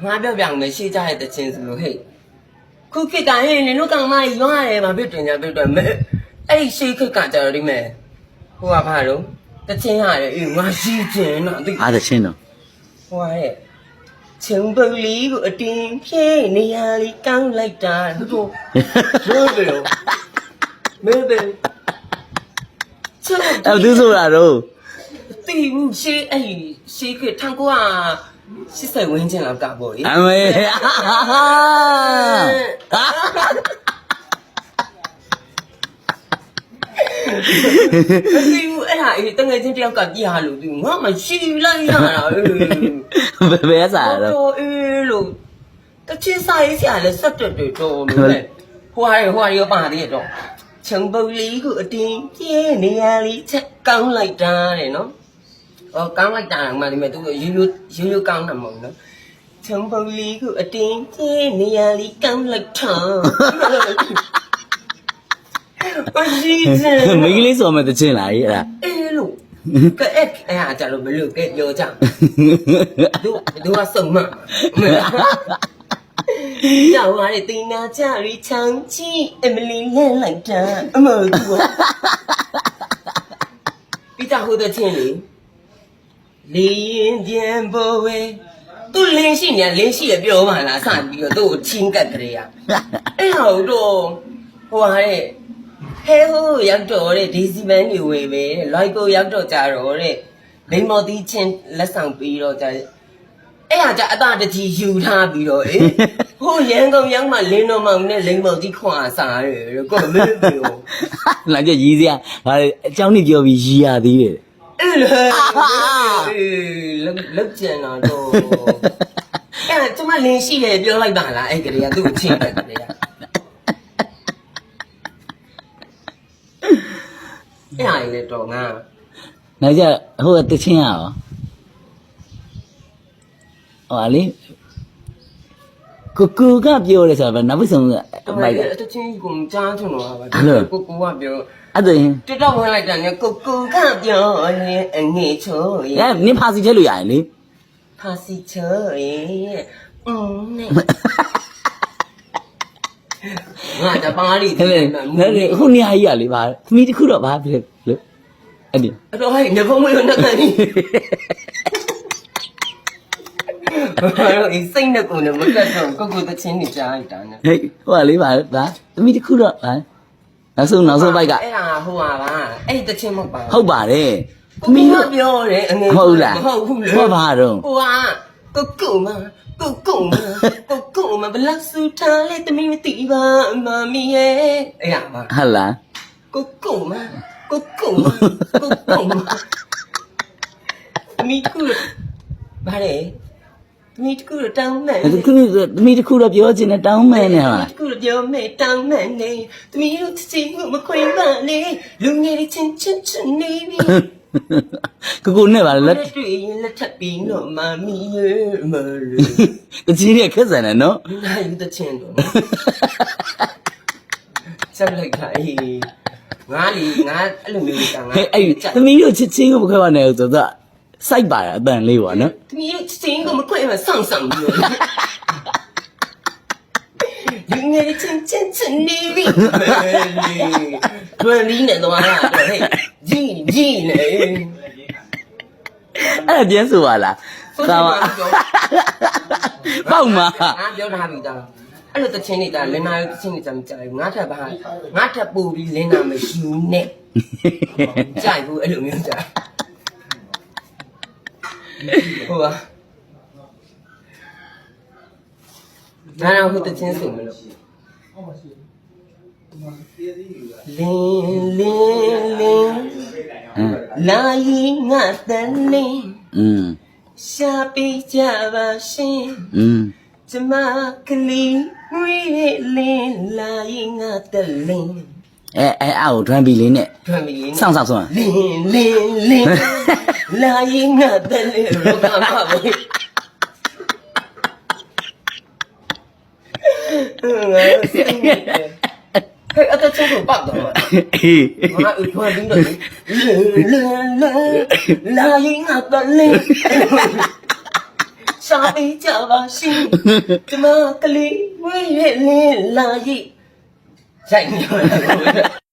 ငါပြောပြမယ်ရှိကြတဲ့တခြင်းဆိုလို့ဟဲ့ခုခေတ်ကဟဲ့နင်တို့ကောင်မကြီးရွားတယ်မှာဖြစ်တင်ကြပြတော့မဲအဲ့ဒီရှိခေတ်ကကြတော့ဒီမဲ့ဟိုကဘာလို့တခြင်းရတယ်အေးငါရှိခြင်းတော့သိ အားသချင်းတော့ ဟိုကချင်းပုတ်လေးကိုအတင်းဖြည့်နေရလီကောင်းလိုက်တာတို့မဲဘယ်ချစ် အဲ့သူဆိုတာတော့ တီဘူးရှိအဲ့ရှိခေတ်1980ဝန်းကျင်လောက်ကပေါ့လေ အမေ ဒီဦးအဲ့ဒါအေးတငယ်ချင်းတယောက်ကပြရလို့သူငါမရှိလိုက်ရတာအေး ဘယ်စားတော့ တော်အေးလို့တချင်းစာရေးဆရာလည်းဆက်တက်တယ်တော်လို့လေဟွာရပါသေးရတော့ချံပုတ်လေးကိုအတင်းပြင်းနေရလီချက်ကောင်းလိုက်တာတဲ့နော်ကောင်းလိုက်တာမှဒီမဲ့သူရိုးကောင်းတာမဟုတ်နော်ချံပုတ်လေးကိုအတင်းပြင်းနေရလီကောင်းလိုက်တာမရှိချင် မိန်းကလေးဆိုမဲ့သချင်းလားအဲ့ဒါ အေးလို့ကဲအဲ့အားကြလို့မလို့ကဲပြောကြသူကစုံမရောက်လာတဲ့တင်နာကြရီချောင်းချီအမလီလဲလိုက်တာအမသူပိတာဟိုတဲ့ချင်းလေရင်ပြန်ပေါ်ဝဲသူလင်းရှိနေလင်းရှိရပြောပါလားစပြီးတော့သူ့ကိုချင်းကတ်ကြရအဲ့ဟောတော့ဟိုဟာတဲ့ဟဲဟိုရောက်တော့တဲ့ဒီစီမန်နေဝေပဲလိုက်ကိုရောက်တော့ကြတော့တဲ့လိမ္မော်သီးချင်းလက်ဆောင်ပြီးတော့ကြအဲ့ဟာကြအတားတကြီးယူထားပြီးတော့အေးဟိုရန်ကုန်ရောက်မှလင်းတော်မောင်နဲ့လိမ္မော်သီးခွာစားတယ်ကိုမင်းပြော လာကြရီးစရာဟာအเจ้าနေပြောပြီးရီးရသေးတယ် အဲ့လေလောက်ကျန်တော့အဲ့ကျမလင်းရှိတယ်ပြောလိုက်ပါလားအဲ့ကလေးကသူ့ကိုချင်းတယ်ကလေးကအဲ့ဟာလေတော့ငါ နောက်ကြဟိုတချင်းရအောင်ဟောလေကိုကပြောတယ်ဆိုတော့နောက်ဆုံး မို မိုက် က် တာ တချင်းကိုကြားချင်တော့ပါကိုကပြော အဲ့ဒါရင် တက်တော့ဝင်လိုက်တာနဲ့ကိုကပြောရင်အငေချိုးရ အဲ့နင်းဖာစီထဲလို့ရတယ်လေ ဖာစီချိုးရနဲ့ငါတပါးရီ ဟဲ့လေခုနေရာကြီးရလေဗာသမီးတစ်ခုတော့ဗာဖြစ်လို့အဲ့ဒီ အဲ့တော့ဟဲ့နေဖုံးမလို့နှက်ကန်နေဘာလို့အစိမ့်နဲ့ကိုလည်းမကတ်တော့ကိုတချင်းနေကြားလိုက်တာနဲ့ ဟဲ့ဟိုကလေးဗာသမီးတစ်ခုတော့ဗာနောက်ဆုံးဘိုက်က အဲ့ဟာဟိုပါအဲ့တချင်းမဟုတ်ပါ ဟုတ်ပါတယ် သမီးကပြောတယ်အငယ် ဟုတ်လား မဟုတ်ဘူးလေ ဟောပါတော့ ဟိုကကိုမဘလက်စုထားလေသမီးမသိပါမမီရဲ့အဲ့ဟာပါ ဟုတ်လား ကိုမသမီးကူဗါလေသမီးကူတောင်းမယ် အခုသမီးတစ်ခုတော့ပြောချင်တယ်တောင်းမယ်နဲ့ဟာ ကူပြောမယ်တောင်းမယ်နေသမီးတို့ချစ်မှုမခွင့်ပါနဲ့လူငယ်ချင်းနေပြီ ကိုနဲ့ဗာလက် တွေ့ရင်လက်ထပ်ပြီးတော့မမီရဲ့မလေး တချင်းရဲ့ခက်ဆန်တယ်နော် နိုင်တဲ့ချင်းတော့ဆက်လိုက်တာအေးငါအဲ့လိုမျိုးကငါ ဟဲ့အဲ့သမီးတို့ချစ်ချင်းကိုမခွဲပါနဲ့ဆိုတော့စိုက်ပါရအတန်လေးပေါ့နော် သမီးတို့ချင်းကိုမခွင့်မဆောင်ပြီးတော့လူငယ်ချင်းနေပြီတွန်ပြီးနေတော့လားဟဲ့ကြီးနေ အဲ့ဒါကျန်းဆိုပါလားသာမပေါ့မှာ ငါပြောထားပြီသားအဲ့လိုတချင်းနေတာလင်းနာတချင်းနေကြမကြိုက်ဘူးငါထပ်ပူပြီးလင်းနာမရှိဘူးနဲ့ကြိုက်ဘူးအဲ့လိုမျိုးကြိုက်ဟုတ်ပါငါတော့ဟိုတချင်းဆိုမလို့လင်းလာရင်ငါတန်နေ ရှာပေးကြပါရှင်ကျမကလေးဝေးလင်းလာရင်ငါတလင်း အောက်ဒရမ်ဘီလေးနဲ့ ထွန်ပြီး စောင့်ဆုံး လင်းလာရင်ငါတလင်းရောကမှာပဲငါစိတ်နေဟဲ့အတချင်ကိုပတ်တော့အေး ငါထွန်ပြီးတော့လာရင်ငါတလင်း ရှာပေးကြပါရှင်ကျမကလေးဝဲရဲ့လင်းလာရိရိုက်နေပါလား